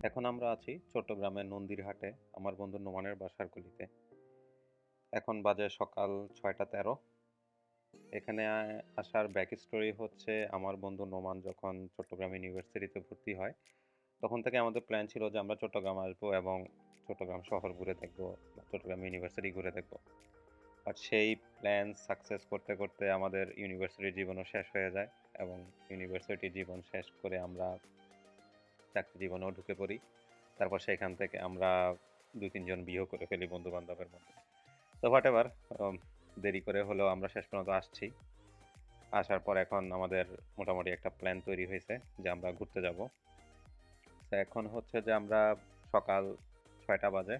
এখন আমরা আছি চট্টগ্রামের নন্দীরহাটে আমার বন্ধু নোমানের বাসার গলিতে। এখন বাজে সকাল ৬টা ১৩। এখানে আসার ব্যাক স্টোরি হচ্ছে আমার বন্ধু নোমান যখন চট্টগ্রাম ইউনিভার্সিটিতে ভর্তি হয় তখন থেকে আমাদের প্ল্যান ছিল যে আমরা চট্টগ্রাম আসবো এবং চট্টগ্রাম শহর ঘুরে দেখবো বা চট্টগ্রাম ইউনিভার্সিটি ঘুরে দেখবো। আর সেই প্ল্যান সাকসেস করতে করতে আমাদের ইউনিভার্সিটির জীবনও শেষ হয়ে যায় এবং ইউনিভার্সিটি জীবন শেষ করে আমরা চাকরি জীবনেও ঢুকে পড়ি। তারপর সেখান থেকে আমরা ২-৩ জন বিয়েও করে ফেলি বন্ধু-বান্ধবের মধ্যে। তো হোয়াটএভার, দেরি করে হলেও আমরা শেষ পর্যন্ত আসছি। আসার পর এখন আমাদের মোটামুটি একটা প্ল্যান তৈরি হয়েছে যে আমরা ঘুরতে যাব। তো এখন হচ্ছে যে আমরা সকাল ৬টা বাজে।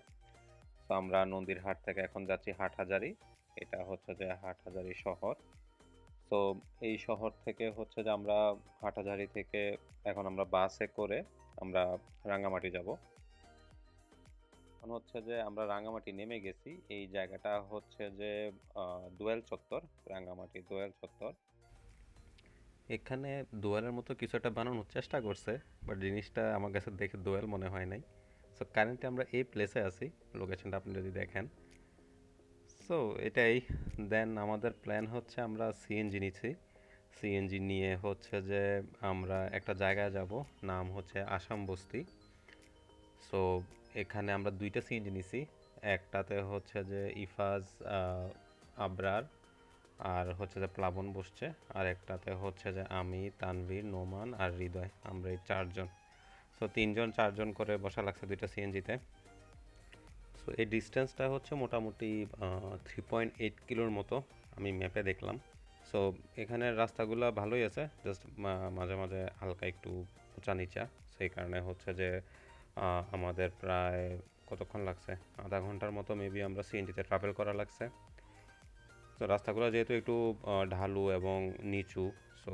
তো আমরা নন্দীরহাট থেকে এখন যাচ্ছি হাটহাজারী। এটা হচ্ছে যে হাটহাজারী শহর। তো এই শহর থেকে হচ্ছে যে আমরা হাটহাজারী থেকে এখন আমরা বাসে করে আমরা রাঙ্গামাটি যাব। এখন হচ্ছে যে আমরা রাঙ্গামাটি নেমে গেছি। এই জায়গাটা হচ্ছে যে দোয়েল চত্বর, রাঙ্গামাটি দোয়েল চত্বর। এখানে দোয়েলের মতো কিছু একটা বানানোর চেষ্টা করছে, বাট জিনিসটা আমার কাছে দেখে দোয়েল মনে হয় নাই। সো কারেন্টলি আমরা এই প্লেসে আছি, লোকেশনটা আপনি যদি দেখেন। সো এটাই। দেন আমাদের প্ল্যান হচ্ছে আমরা সিএনজি নিচ্ছি। সিএনজি নিয়ে হচ্ছে যে আমরা একটা জায়গায় যাব, নাম হচ্ছে আসাম বস্তি। সো এখানে আমরা ২টা সিএনজি নিছি। একটাতে হচ্ছে যে ইফাজ, আবরার আর হচ্ছে যে প্লাবন বসছে, আর একটাতে হচ্ছে যে আমি, তানভীর, নোমান আর হৃদয়, আমরা এই ৪ জন। সো ৩ জন ৪ জন করে বসা লাগছে ২টা সিএনজিতে। সো এই ডিস্টেন্সটা হচ্ছে মোটামুটি 3.8 কিলোর মতো আমি ম্যাপে দেখলাম। সো এখানের রাস্তাগুলো ভালোই আছে, জাস্ট মাঝে মাঝে হালকা একটু উঁচা নিচা। সেই কারণে হচ্ছে যে আমাদের প্রায় কতক্ষণ লাগছে, আধা ঘন্টার মতো মেবি আমরা সিএনজিতে ট্রাভেল করা লাগছে। তো রাস্তাগুলো যেহেতু একটু ঢালু এবং নিচু, সো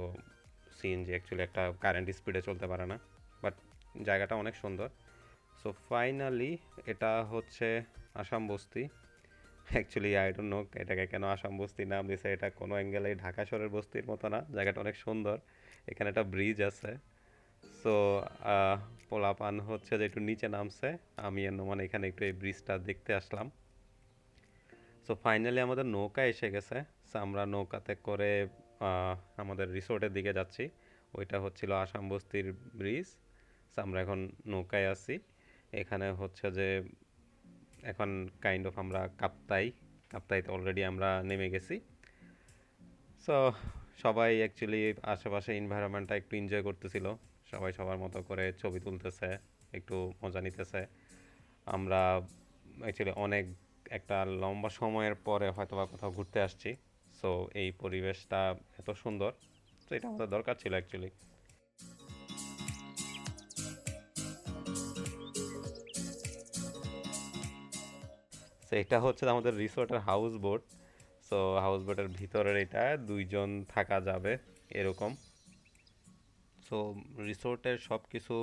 সিএনজি অ্যাকচুয়ালি একটা কারেন্ট স্পিডে চলতে পারে না, বাট জায়গাটা অনেক সুন্দর। সো ফাইনালি এটা হচ্ছে আসাম বস্তি। অ্যাকচুয়ালি আই ডোন্ট নো এটাকে কেন আসাম বস্তি নাম দিছে, এটা কোনো অ্যাঙ্গেলে ঢাকা শহরের বস্তির মতো না, জায়গাটা অনেক সুন্দর। এখানে একটা ব্রিজ আছে। সো পোলাপান হচ্ছে যে একটু নিচে নামছে, আমি আর নোমান এখানে একটু এই ব্রিজটা দেখতে আসলাম। সো ফাইনালি আমাদের নৌকা এসে গেছে। সো আমরা নৌকাতে করে আমাদের রিসোর্টের দিকে যাচ্ছি। ওইটা হচ্ছিল আসাম বস্তির ব্রিজ। সো আমরা এখন নৌকায় আছি। এখানে হচ্ছে যে এখন কাইন্ড অফ আমরা কাপ্তাইতে অলরেডি আমরা নেমে গেছি। সো সবাই অ্যাকচুয়ালি আশেপাশে এনভায়রনমেন্টটা একটু এনজয় করতেছিল। সবাই সবার মতো করে ছবি তুলতেছে, একটু মজা নিতেছে। আমরা অ্যাকচুয়ালি অনেক একটা লম্বা সময়ের পরে হয়তোবা কোথাও ঘুরতে আসছি। সো এই পরিবেশটা এত সুন্দর, তো এটা আমাদের দরকার ছিল অ্যাকচুয়ালি। সো এটা হচ্ছে আমাদের রিসোর্টের হাউস বোট। সো হাউস বোটের ভিতরের এটা ২ জন থাকা যাবে এরকম। সো রিসোর্টের সব কিছু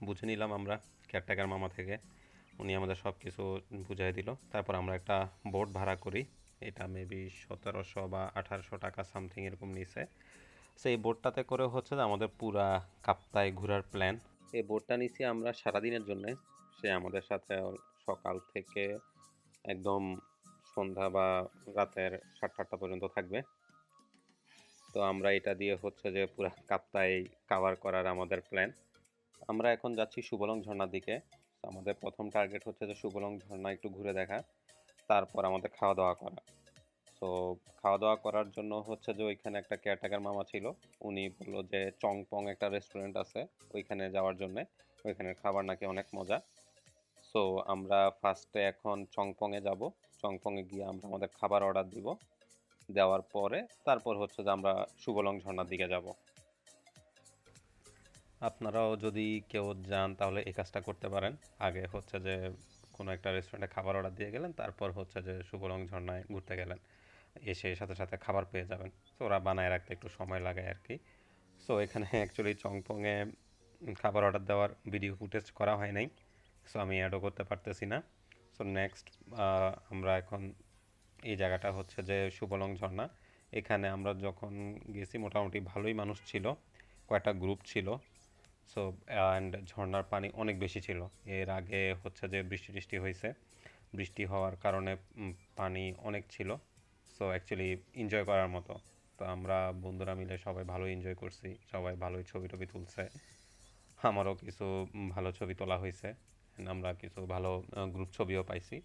বুঝে নিলাম আমরা কেয়ারটেকার মামা থেকে। উনি আমাদের সব কিছু বুঝাই দিল। তারপর আমরা একটা বোট ভাড়া করি। এটা মেবি ১৭০০ বা ১৮০০ টাকা সামথিং এরকম নিছে। সো এই বোটটাতে করে হচ্ছে যে আমাদের পুরা কাপ্তাই ঘোরার প্ল্যান। এই বোটটা নিছি আমরা সারাদিনের জন্যে। সে আমাদের সাথে সকাল থেকে একদম সন্ধ্যা বা রাতের ৭টা-৮টা পর্যন্ত থাকবে। তো আমরা এটা দিয়ে হচ্ছে যে পুরা কাপ্তাই কাভার করার আমাদের প্ল্যান। আমরা এখন যাচ্ছি সুবলং ঝর্ণার দিকে। আমাদের প্রথম টার্গেট হচ্ছে যে সুবলং ঝর্ণা একটু ঘুরে দেখা, তারপর আমাদের খাওয়া দাওয়া করা। তো খাওয়া দাওয়া করার জন্য হচ্ছে যে ওইখানে একটা কেয়ারটেকার মামা ছিল, উনি বললো যে চংপং একটা রেস্টুরেন্ট আছে ওইখানে যাওয়ার জন্যে, ওইখানের খাবার নাকি অনেক মজা। সো আমরা ফার্স্টে এখন চংপংয়ে যাব। চংপংয়ে গিয়ে আমরা আমাদের খাবার অর্ডার দিব, দেওয়ার পরে তারপর হচ্ছে যে আমরা সুবলং ঝর্ণার দিকে যাব। আপনারাও যদি কেউ যান তাহলে এই কাজটা করতে পারেন। আগে হচ্ছে যে কোনো একটা রেস্টুরেন্টে খাবার অর্ডার দিয়ে গেলেন, তারপর হচ্ছে যে সুবলং ঝর্ণায় ঘুরতে গেলেন, এসে সাথে সাথে খাবার পেয়ে যাবেন। তো ওরা বানায় রাখতে একটু সময় লাগে আর কি। সো এখানে অ্যাকচুয়ালি চংপংয়ে খাবার অর্ডার দেওয়ার ভিডিও ফুটেজ করা হয় নাই, সো আমি অ্যাডও করতে পারতেছি না। সো নেক্সট আমরা এখন এই জায়গাটা হচ্ছে যে সুবলং ঝর্ণা। এখানে আমরা যখন গেছি মোটামুটি ভালোই মানুষ ছিল, কয়েকটা গ্রুপ ছিল। সো অ্যান্ড ঝর্ণার পানি অনেক বেশি ছিল। এর আগে হচ্ছে যে বৃষ্টি টিষ্টি হয়েছে, বৃষ্টি হওয়ার কারণে পানি অনেক ছিল। সো অ্যাকচুয়ালি এনজয় করার মতো। তো আমরা বন্ধুরা মিলে সবাই ভালো এনজয় করছি, সবাই ভালোই ছবি টবি তুলছে, আমারও কিছু ভালো ছবি তোলা হয়েছে, আমরা কিছু ভালো গ্রুপ ছবিও পাইছি।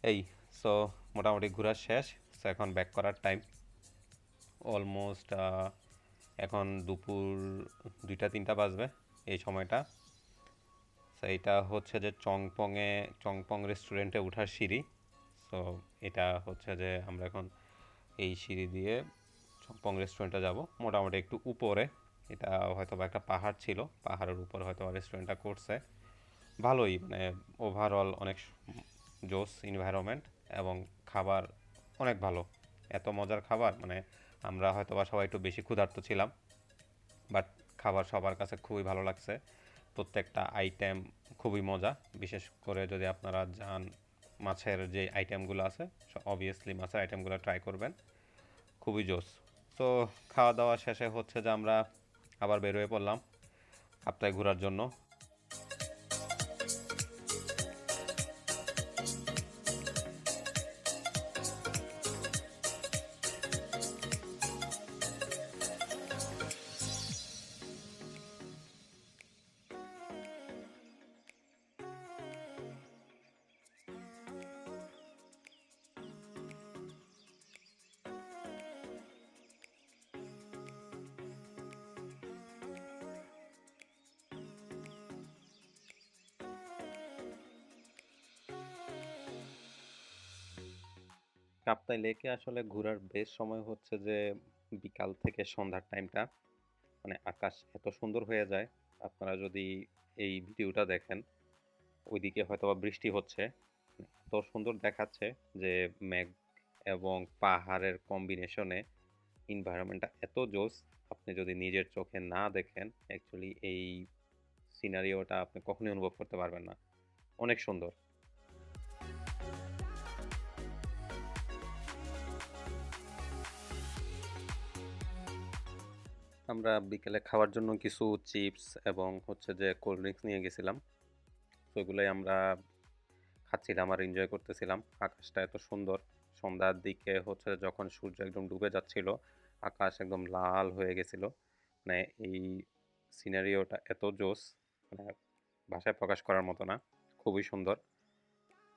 এই সো মোটামুটি ঘোরা শেষ। সো এখন ব্যাক করার টাইম। অলমোস্ট এখন দুপুর 2টা 3টা বাজবে এই সময়টা। সো এটা হচ্ছে যে চংপং রেস্টুরেন্টে ওঠার সিঁড়ি। সো এটা হচ্ছে যে আমরা এখন এই সিঁড়ি দিয়ে চংপং রেস্টুরেন্টে যাব, মোটামুটি একটু উপরে। এটা হয়তো বা একটা পাহাড় ছিল, পাহাড়ের উপর হয়তো রেস্টুরেন্টটা করছে। ভালোই, মানে ওভারঅল অনেক জোস এনভায়রনমেন্ট, এবং খাবার অনেক ভালো। এত মজার খাবার, মানে আমরা হয়তো বা সবাই একটু বেশি ক্ষুধার্ত ছিলাম, বাট খাবার সবার কাছে খুবই ভালো লাগছে। প্রত্যেকটা আইটেম খুবই মজা, বিশেষ করে যদি আপনারা যান মাছের যে আইটেমগুলো আছে, অবভিয়াসলি মাছের আইটেমগুলো ট্রাই করবেন, খুবই জোস। তো খাওয়া দাওয়া শেষে হচ্ছে যে আমরা আবার বের হয়ে পড়লাম কাপ্তাই ঘোরার জন্য। কাপ্তাই লেকে আসলে ঘোরার বেশ সময় হচ্ছে যে বিকাল থেকে সন্ধ্যার টাইমটা। মানে আকাশ এত সুন্দর হয়ে যায়, আপনারা যদি এই ভিডিওটা দেখেন, ওইদিকে হয়তোবা বৃষ্টি হচ্ছে, এত সুন্দর দেখাচ্ছে যে মেঘ এবং পাহাড়ের কম্বিনেশনে এনভায়রনমেন্টটা এত জোস। আপনি যদি নিজের চোখে না দেখেন, অ্যাকচুয়ালি এই সিনারিওটা আপনি কখনোই অনুভব করতে পারবেন না। অনেক সুন্দর। আমরা বিকেলে খাওয়ার জন্য কিছু চিপস এবং হচ্ছে যে কোল্ড ড্রিঙ্কস নিয়ে গেছিলাম। তো এগুলোই আমরা খাচ্ছিলাম আর এনজয় করতেছিলাম। আকাশটা এত সুন্দর। সন্ধ্যার দিকে হচ্ছে যখন সূর্য একদম ডুবে যাচ্ছিল, আকাশ একদম লাল হয়ে গেছিল। মানে এই সিনারিওটা এত জোস, মানে ভাষায় প্রকাশ করার মতো না। খুবই সুন্দর।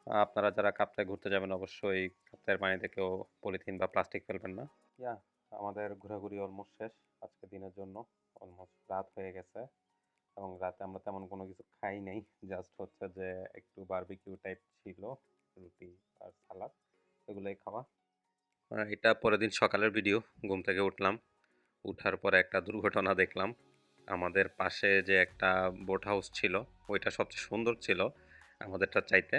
আপনারা যারা কাপ্তাই ঘুরতে যাবেন, অবশ্যই কাপ্তাইয়ের পানিতে কেউ পলিথিন বা প্লাস্টিক ফেলবেন না। ইয়া, আমাদের ঘোরাঘুরি অলমোস্ট শেষ আজকে দিনের জন্য। অলমোস্ট রাত হয়ে গেছে, এবং রাতে আমরা তেমন কোনো কিছু খাই নাই। জাস্ট হচ্ছে যে একটু বারবিকিউ টাইপ ছিল, রুটি আর সালাদ, এগুলোই খাওয়া। এটা পরের দিন সকালের ভিডিও। ঘুম থেকে উঠলাম, উঠার পরে একটা দুর্ঘটনা দেখলাম। আমাদের পাশে যে একটা বোট হাউস ছিল, ওইটা সবচেয়ে সুন্দর ছিল আমাদেরটা চাইতে।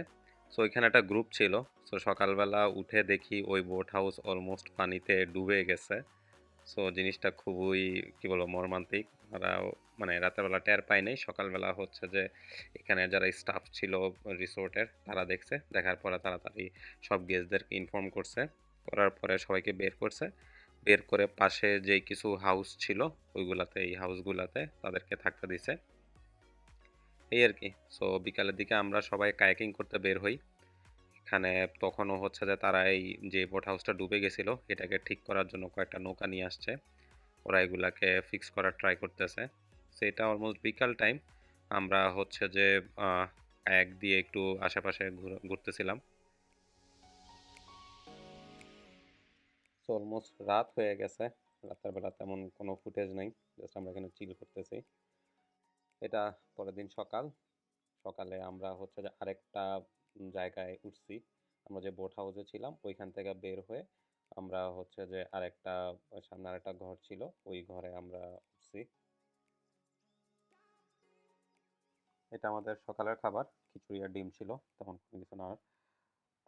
সো ওইখানে একটা গ্রুপ ছিল। সো সকালবেলা উঠে দেখি ওই বোট হাউস অলমোস্ট পানিতে ডুবে গেছে। সো জিনিসটা খুবই, কি বলবো, মর্মান্তিক। ওরা মানে রাতের বেলা টের পায় নাই, সকালবেলা হচ্ছে যে এখানে যারা স্টাফ ছিল রিসোর্টের, তারা দেখছে, দেখার পরে তাড়াতাড়ি সব গেস্টদেরকে ইনফর্ম করছে, করার পরে সবাইকে বের করছে। বের করে পাশে যে কিছু হাউস ছিল ওইগুলাতে, এই হাউসগুলাতে তাদেরকে থাকতে দিছে, এই আর কি। সো বিকালের দিকে আমরা সবাই কায়াকিং করতে বের হই। এখানে তখনও হচ্ছে যে তারা এই যে বোট হাউসটা ডুবে গেছিল, এটাকে ঠিক করার জন্য কয়েকটা নৌকা নিয়ে আসছে, ওরা এগুলাকে ফিক্স করার ট্রাই করতেছে। সেটা অলমোস্ট বিকাল টাইম। আমরা হচ্ছে যে কায়াক দিয়ে একটু আশেপাশে ঘুরতেছিলাম। সো অলমোস্ট রাত হয়ে গেছে। রাতের বেলা তেমন কোনো ফুটেজ নেই, জাস্ট আমরা এখানে চিল করতেছি। এটা পরের দিন সকাল। সকালে আমরা হচ্ছে যে আরেকটা জায়গায় উঠছি। আমরা যে বোট হাউসে ছিলাম ওইখান থেকে বের হয়ে আমরা হচ্ছে যে আরেকটা, সামনে আরেকটা ঘর ছিল, ওই ঘরে আমরা উঠছি। এটা আমাদের সকালের খাবার, খিচুড়ি আর ডিম ছিল, তেমন কোনো কিছু না।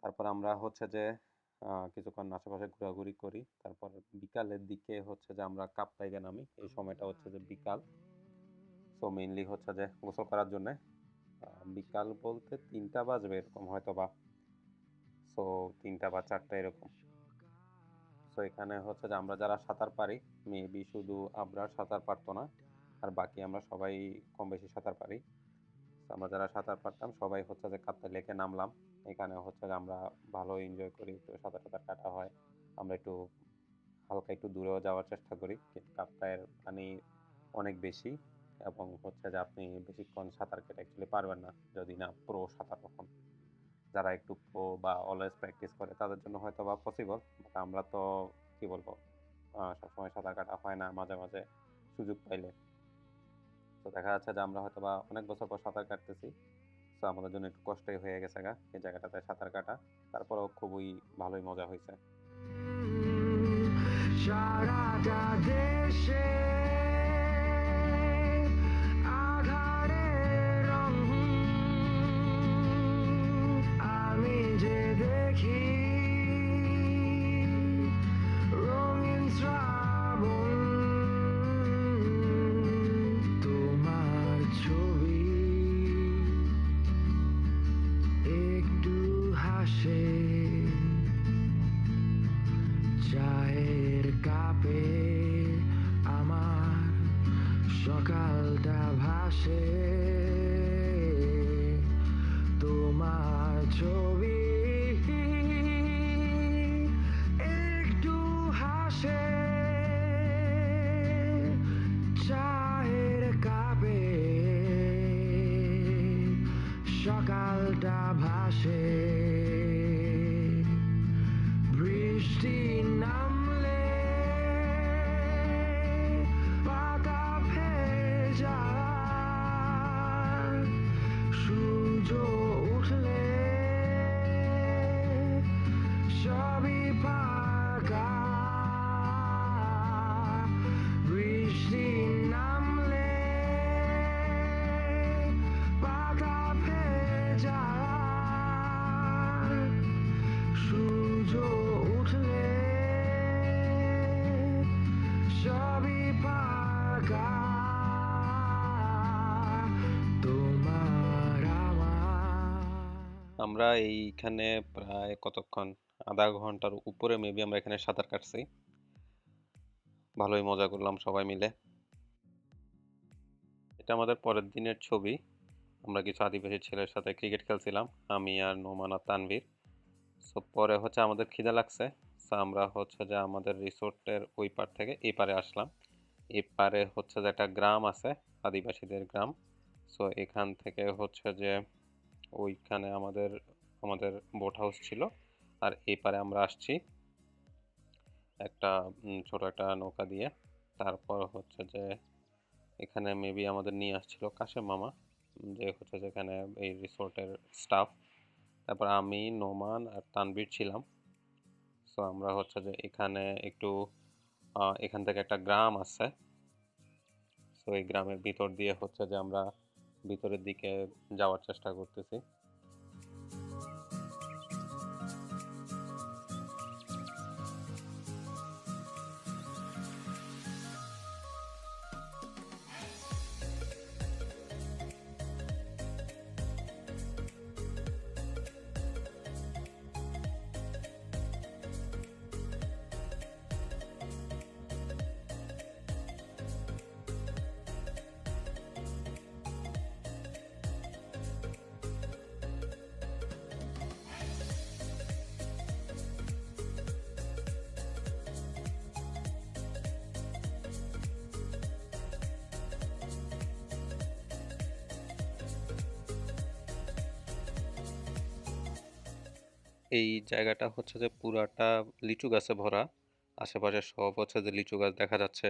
তারপর আমরা হচ্ছে যে কিছুক্ষণ আশেপাশে ঘোরাঘুরি করি। তারপর বিকালের দিকে হচ্ছে যে আমরা কাপ্তাইতে নামি। এই সময়টা হচ্ছে যে বিকাল। সো মেইনলি হচ্ছে যে গোসল করার জন্যে। বিকাল বলতে 3টা বাজবে এরকম হয়তো বা। সো 3টা বা 4টা এরকম। সো এখানে হচ্ছে যে আমরা যারা সাঁতার পারি, মেবি শুধু আবরার সাঁতার পারতো না, আর বাকি আমরা সবাই কম বেশি সাঁতার পারি। তো আমরা যারা সাঁতার পারতাম সবাই হচ্ছে যে কাপ্তাই লেকে নামলাম। এখানে হচ্ছে যে আমরা ভালো এনজয় করি, একটু সাঁতার কাটা হয়। আমরা একটু হালকা একটু দূরেও যাওয়ার চেষ্টা করি, কিন্তু কাপ্তাইয়ের পানি অনেক বেশি এবং হচ্ছে যে আপনি বেশিক্ষণ সাঁতার কেটে অ্যাকচুয়ালি পারবেন না যদি না প্রো সাঁতার হন। যারা একটু প্রো বা অলওয়েজ প্র্যাকটিস করে তাদের জন্য হয়তো বা পসিবল, বাট আমরা তো কি বলবো, সবসময় সাঁতার কাটা হয় না, মাঝে মাঝে সুযোগ পাইলে। তো দেখা যাচ্ছে যে আমরা হয়তো বা অনেক বছর পর সাঁতার কাটতেছি, তো আমাদের জন্য একটু কষ্টই হয়ে গেছে এই জায়গাটাতে সাঁতার কাটা। তারপরেও খুবই ভালোই মজা হয়েছে। সারাটা দেশে আমি যে দেখি রঙিন শ্রাবণ, তোমার ছবি একটু হাসে চায়ের কাপে, আমার সকালটা ভাসে তোমার ছবি একটু হাসে চায়ের কাপে, সকালটা ভাসে বৃষ্টি নামলে পাতা ভেজা, সূর্য উঠলে সবই ফাঁকা, বৃষ্টি নামলে পাতা ভেজা, সূর্য উঠলে সবই ফাঁকা, তোমার আমার। আমরা এইখানে প্রায় কতক্ষণ, আধা ঘন্টার উপরে মেবি আমরা এখানে সাঁতার কাটছি। ভালোই মজা করলাম সবাই মিলে। এটা আমাদের পরের দিনের ছবি। আমরা কিছু আদিবাসী ছেলের সাথে ক্রিকেট খেলছিলাম, আমি আর নোমান আর তানভীর। সো পরে হচ্ছে আমাদের খিদে লাগছে, সো আমরা হচ্ছে যে আমাদের রিসোর্টের ওই পার থেকে এই পারে আসলাম। এই পারে হচ্ছে যে একটা গ্রাম আছে, আদিবাসীদের গ্রাম। সো এখান থেকে হচ্ছে যে ওইখানে আমাদের আমাদের বোট হাউস ছিল, আর এই পারে আমরা আসছি একটা ছোট একটা নৌকা দিয়ে। তারপর হচ্ছে যে এখানে মেবি আমাদের নিয়ে আসছিল কাশেম মামা, যে হচ্ছে যেখানে এই রিসোর্টের স্টাফ। তারপর আমি, নোমান আর তানভীর ছিলাম। সো আমরা হচ্ছে যে এখানে একটু এখান থেকে একটা গ্রাম আছে, সো এই গ্রামের ভিতর দিয়ে হচ্ছে যে আমরা ভিতরের দিকে যাওয়ার চেষ্টা করতেছি। এই জায়গাটা হচ্ছে যে পুরাটা লিচু গাছে ভরা, আশেপাশে সব হচ্ছে যে লিচু গাছ দেখা যাচ্ছে।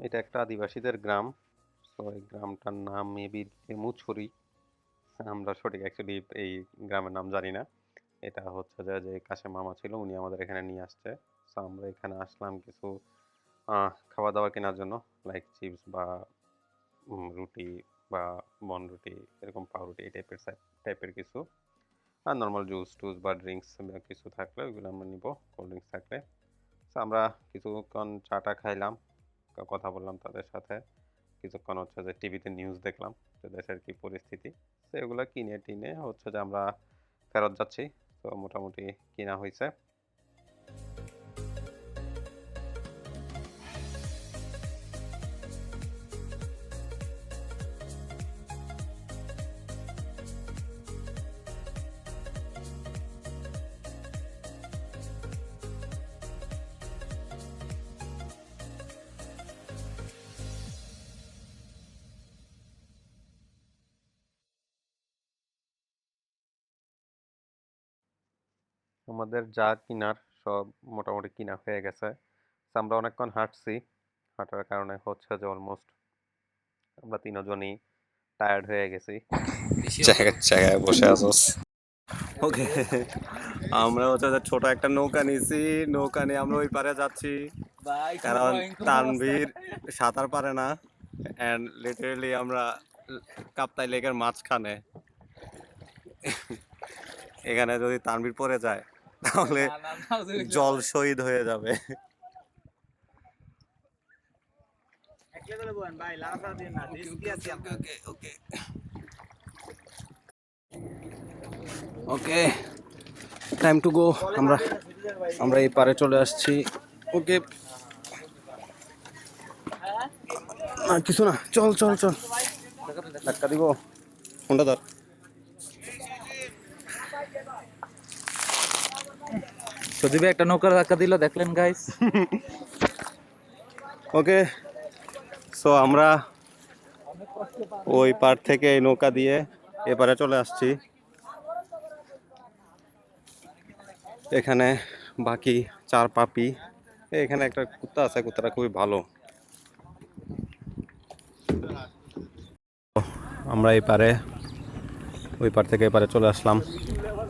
এটা একটা আদিবাসীদের গ্রাম। তো এই গ্রামটার নাম মেবি মুছুরি। আমরা সঠিক অ্যাকচুয়ালি এই গ্রামের নাম জানি না। এটা হচ্ছে যে কাশেম মামা ছিল, উনি আমাদের এখানে নিয়ে আসছে। তো আমরা এখানে আসলাম কিছু খাওয়া দাওয়া কেনার জন্য, লাইক চিপস বা রুটি বা বনরুটি, এরকম পাউরুটি এই টাইপের কিছু, আর নর্মাল জুস টুস বা ড্রিঙ্কস কিছু থাকলে ওইগুলো আমরা নিব, কোল্ড ড্রিঙ্কস থাকলে। তো আমরা কিছুক্ষণ চাটা খাইলাম, কথা বললাম তাদের সাথে, কিছুক্ষণ হচ্ছে যে টিভিতে নিউজ দেখলাম যে দেশের কি পরিস্থিতি। তো এগুলো কিনে টিনে হচ্ছে যে আমরা ফেরত যাচ্ছি। তো মোটামুটি কিনা হয়েছে। আমাদের যা কিনার সব মোটামুটি কিনা হয়ে গেছে। তো আমরা অনেকক্ষণ হাঁটছি, হাঁটার কারণে হচ্ছে যে অলমোস্ট আমরা তিনজনই টায়ার্ড হয়ে গেছি। জায়গায় জায়গায় বসে আছোস। ওকে, আমরা হচ্ছে যে ছোট একটা নৌকা নিয়েছি, নৌকা নিয়ে আমরা ওই পারে যাচ্ছি, কারণ তানভীর সাঁতার পারে না। অ্যান্ড লিটারেলি আমরা কাপ্তাই লেকের মাঝখানে, এখানে যদি তানভীর পড়ে যায় তাহলে জল শহীদ হয়ে যাবে। ওকে, টাইম টু গো। আমরা আমরা এই পারে চলে আসছি। ওকে, না কিছু না, চল চল চল। ধাক্কা দিব, ফোনটা ধর। সজীবে একটা নৌকার ধাক্কা দিল, দেখলেন গাইস? ওকে, সো আমরা ওই পার থেকে এই নৌকা দিয়ে এপারে চলে আসছি। এখানে বাকি 4 পাপি, এখানে একটা কুত্তা আছে, কুত্তাটা খুবই ভালো। আমরা এই পারে ওই পার থেকে এপারে চলে আসলাম,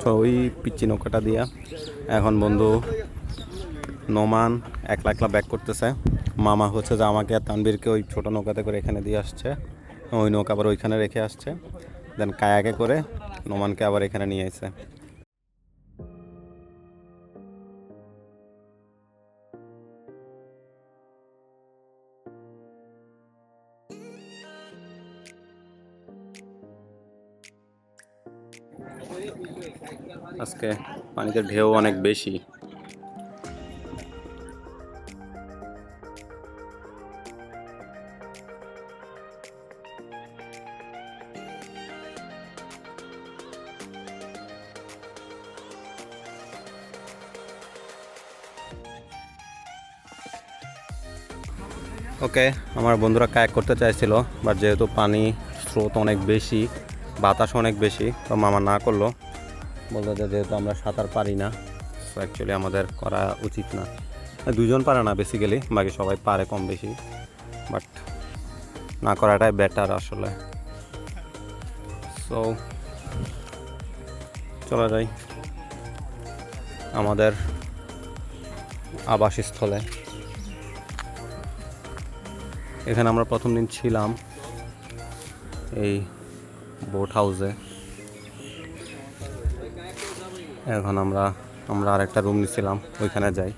তো ওই পিচ্চি নৌকাটা দিয়া এখন বন্ধু নোমান একলা একলা ব্যাক করতেছে। মামা হচ্ছে যে আমাকে আর তানবীরকে ওই ছোট নৌকাতে করে এখানে দিয়ে আসছে, ওই নৌকা আবার ওইখানে রেখে আসছে, দেন কায়াকে করে নোমানকে আবার এখানে নিয়ে আসছে। আজকে পানিতে ঢেউ অনেক বেশি। ওকে, আমার বন্ধুরা কায়াক করতে চাইছিল, বাট যেহেতু পানি স্রোত অনেক বেশি, বাতাস অনেক বেশি, তো মামা না করলো, বলতে যে যেহেতু আমরা সাঁতার পারি না, তো অ্যাকচুয়ালি আমাদের করা উচিত না। দুজন পারে না বেসিক্যালি, বাকি সবাই পারে কম বেশি, বাট না করাটাই বেটার আসলে। সো চলে যাই আমাদের আবাসস্থলে। এখানে আমরা প্রথম দিন ছিলাম এই বোট হাউসে। এখন আমরা আরেকটা রুম নিছিলাম, ওইখানে যাই।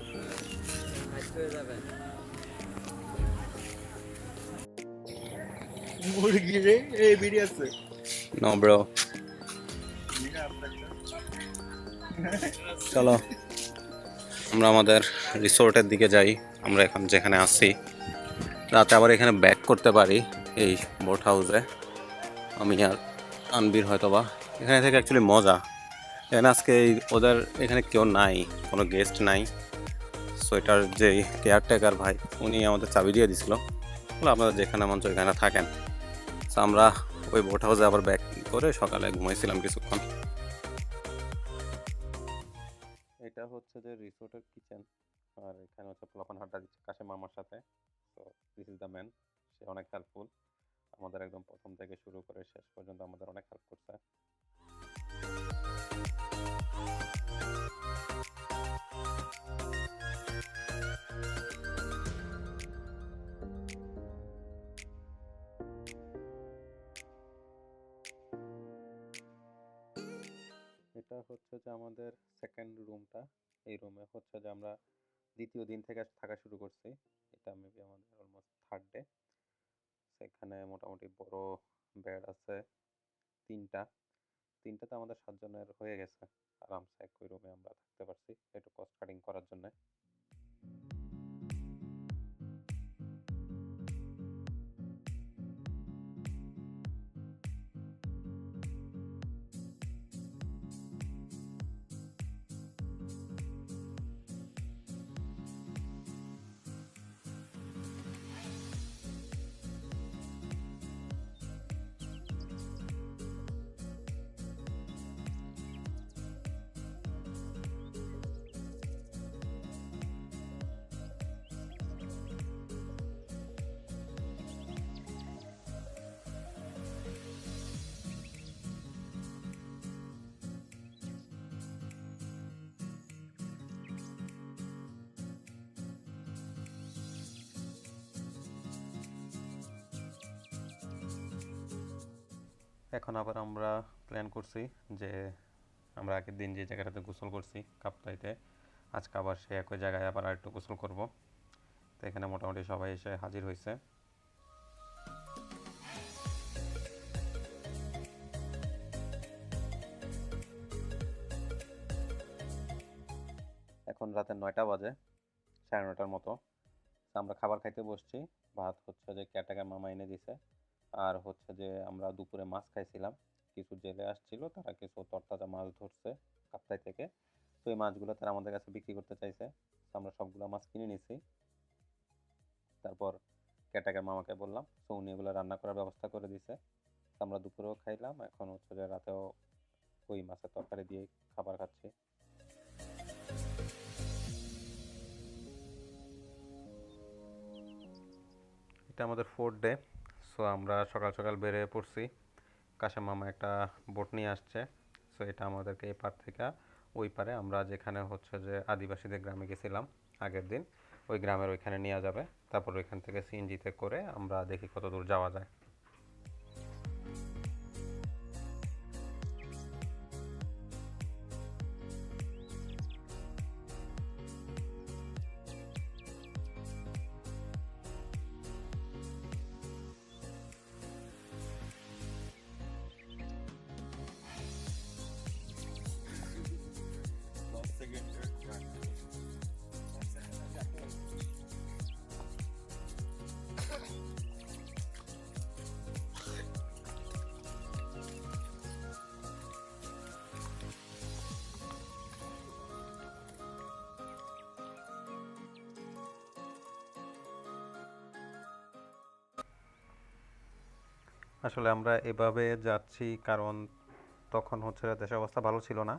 নো ব্রো, চলো আমরা আমাদের রিসোর্টের দিকে যাই। আমরা এখন যেখানে আছি, রাতে আবার এখানে ব্যাক করতে পারি এই বোট হাউসে, আমি আর আনবির হয়তোবা। এখানে থেকে অ্যাকচুয়ালি মজা। এখানে আজকে ওদের এখানে কেউ নাই, কোনো গেস্ট নাই। সো এটার যে কেয়ারটেকার ভাই, উনি আমাদের চাবি দিয়ে দিছিল, বলে আপনারা যেখানে মঞ্চ এখানে থাকেন। সো আমরা ওই বোট হাউসে আবার ব্যাক করে সকালে ঘুমাইছিলাম কিছুক্ষণ। এটা হচ্ছে যে রিসোর্টের কিচেন, আর এখানে হচ্ছে পোলাপান আড্ডা দিচ্ছে কাশেম মামার সাথে। So this is the man. সে অনেক হেল্পফুল, আমাদের একদম প্রথম থেকে শুরু করে শেষ পর্যন্ত আমাদের অনেক হেল্প করছে। এটা হচ্ছে যে আমাদের সেকেন্ড রুমটা। এই রুমে হচ্ছে যে আমরা দ্বিতীয় দিন থেকে থাকা শুরু করছি। এটা মেবি আমাদের অলমোস্ট থার্ড ডে। সেখানে মোটামুটি বড় বেড আছে তিনটা। তিনটাতে আমাদের 7 জনের হয়ে গেছে আরামসে। একই রুমে আমরা থাকতে পারছি একটু কস্ট কাটিং করার জন্য। এখন আবার আমরা প্ল্যান করছি যে আমরা আগের দিন যে জায়গাটাতে গোসল করছি কাপ্তাইতে, আজকে আবার সে একই জায়গায় আবার আরেকটু গোসল করব। তো এখানে মোটামুটি সবাই এসে হাজির হয়েছে। এখন রাতের 9টা বাজে, 9:30 মতো। তো আমরা খাবার খাইতে বসছি। ভাত হচ্ছে যে ক্যাটাগার মামা এনে দিছে। আর হচ্ছে যে আমরা দুপুরে মাছ খাইছিলাম। কিছু জেলে আসছিল, তারা কিছু তরতাজা মাছ ধরছে কাপ্তাই থেকে। তো এই মাছগুলো তারা আমাদের কাছে বিক্রি করতে চাইছে। তো আমরা সবগুলো মাছ কিনে নিছি। তারপর ক্যাটাগার মামাকে বললাম, তো উনি এগুলো রান্না করার ব্যবস্থা করে দিছে। তো আমরা দুপুরেও খাইলাম, এখন হচ্ছে যে রাতেও ওই মাছের তরকারি দিয়ে খাবার খাচ্ছি। এটা আমাদের 4th ডে। সো আমরা সকাল সকাল বেরিয়ে পড়ছি। কাশেম মামা একটা বোট নিয়ে আসছে। সো এটা আমাদেরকে এই পার থেকে ওই পারে, আমরা যেখানে হচ্ছে যে আদিবাসীদের গ্রামে গেছিলাম আগের দিন, ওই গ্রামের ওইখানে নিয়ে যাবে। তারপর ওইখান থেকে সিএনজিতে করে আমরা দেখি কত দূর যাওয়া যায়। আসলে আমরা এভাবে যাচ্ছি কারণ তখন হচ্ছে দেশের অবস্থা ভালো ছিল না।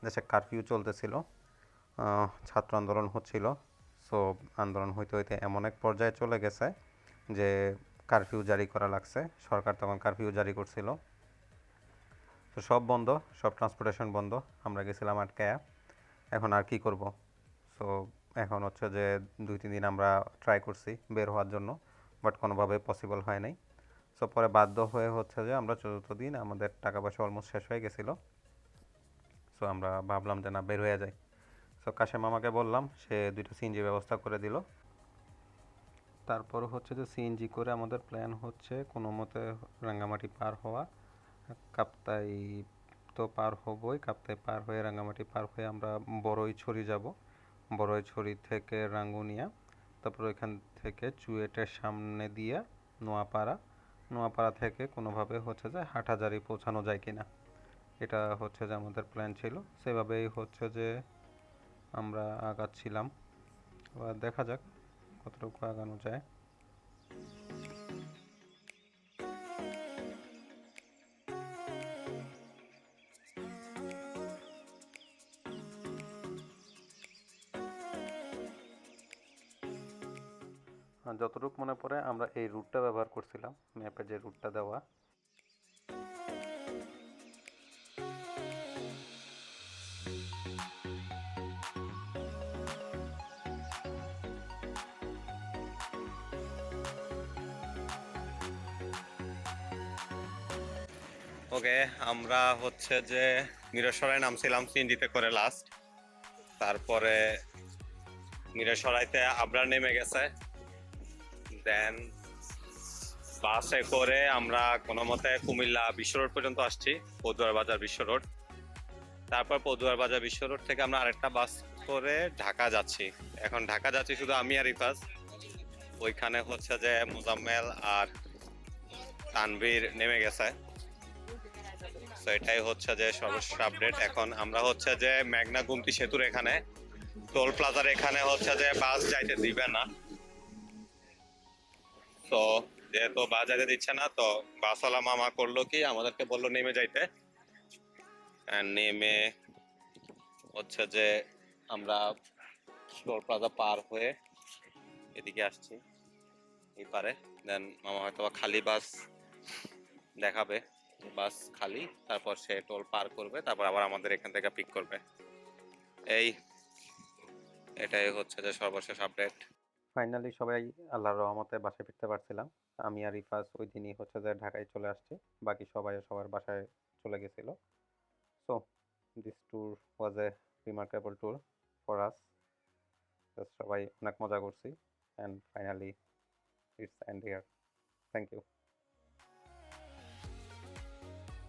দেশে কারফিউ চলতেছিল, ছাত্র আন্দোলন হচ্ছিল। সো আন্দোলন হইতে হইতে এমন এক পর্যায়ে চলে গেছে যে কারফিউ জারি করা লাগছে। সরকার তখন কারফিউ জারি করছিল। তো সব বন্ধ, সব ট্রান্সপোর্টেশন বন্ধ। আমরা গেছিলাম আটকায়া। এখন আর কি করব? সো এখন হচ্ছে যে 2-3 দিন আমরা ট্রাই করছি বের হওয়ার জন্য, বাট কোনোভাবে পসিবল হয় নাই। সো পরে বাধ্য হয়ে হচ্ছে যে আমরা 4th দিন আমাদের টাকা পয়সা অলমোস্ট শেষ হয়ে গেছিলো। সো আমরা ভাবলাম যে না, বের হয়ে যায়। সো কাশেম মামাকে বললাম, সে 2টা সিএনজি ব্যবস্থা করে দিল। তারপর হচ্ছে যে সিএনজি করে আমাদের প্ল্যান হচ্ছে কোনো মতে রাঙ্গামাটি পার হওয়া। কাপ্তাই তো পার হবই, কাপ্তাই পার হয়ে রাঙ্গামাটি পার হয়ে আমরা বড়ইছড়ি যাব। বড়ইছড়ি থেকে রাঙ্গুনিয়া, তারপর ওইখান থেকে চুয়েটের সামনে দিয়ে নোয়াপাড়া। নোয়াপাড়া থেকে কোনোভাবে হচ্ছে যে হাটহাজারি পৌঁছানো যায় কিনা, এটা হচ্ছে যে আমাদের প্ল্যান ছিল। সেভাবেই হচ্ছে যে আমরা আগাচ্ছিলাম। এবার দেখা যাক কতটুকু আগানো যায়। যতটুকু মনে পড়ে আমরা এই রুটটা ব্যবহার করছিলাম, ম্যাপে যে রুটটা দেওয়া। ওকে, আমরা হচ্ছে যে মিরসরাই নামছিলাম সিএনজিতে করে লাস্ট। তারপরে মিরসরাইতে আবরার নেমে গেছে, দেন বাসে করে আমরা কোনো মতে কুমিল্লা বিশ্ব রোড পর্যন্ত আসছি, পদুয়ার বাজার বিশ্ব রোড। তারপর পদুয়ার বাজার বিশ্ব রোড থেকে আমরা আরেকটা বাস করে ঢাকা যাচ্ছি। এখন ঢাকা যাচ্ছি শুধু আমি আর রিফাজ। ওইখানে হচ্ছে যে মোজাম্মেল আর তানভীর নেমে গেছে। তো এটাই হচ্ছে যে সর্বশেষ আপডেট। এখন আমরা হচ্ছে যে মেঘনা গুমতি সেতুর এখানে টোল প্লাজার এখানে হচ্ছে যে বাস যাইতে দিবে না। তো যেহেতু বাস যাইতে দিচ্ছে না, তো বাসওয়ালা মামা করলো কি, আমাদেরকে বললো নেমে যাইতে। নেমে হচ্ছে যে আমরা টোল প্লাজা পার হয়ে এদিকে আসছি এই পারে। দেন মামা হয়তো বা খালি বাস দেখাবে, বাস খালি, তারপর সে টোল পার করবে, তারপর আবার আমাদের এখান থেকে পিক করবে। এটাই হচ্ছে যে সর্বশেষ আপডেট। ফাইনালি সবাই আল্লাহর রহমতে বাসায় ফিরতে পারছিলাম। আমি আর রিফাজ ওই দিনই হচ্ছে যে ঢাকায় চলে আসছি, বাকি সবাই সবার বাসায় চলে গেছিল। So this tour was a remarkable tour for us. সবাই অনেক মজা করছি, and finally it's end here. Thank you.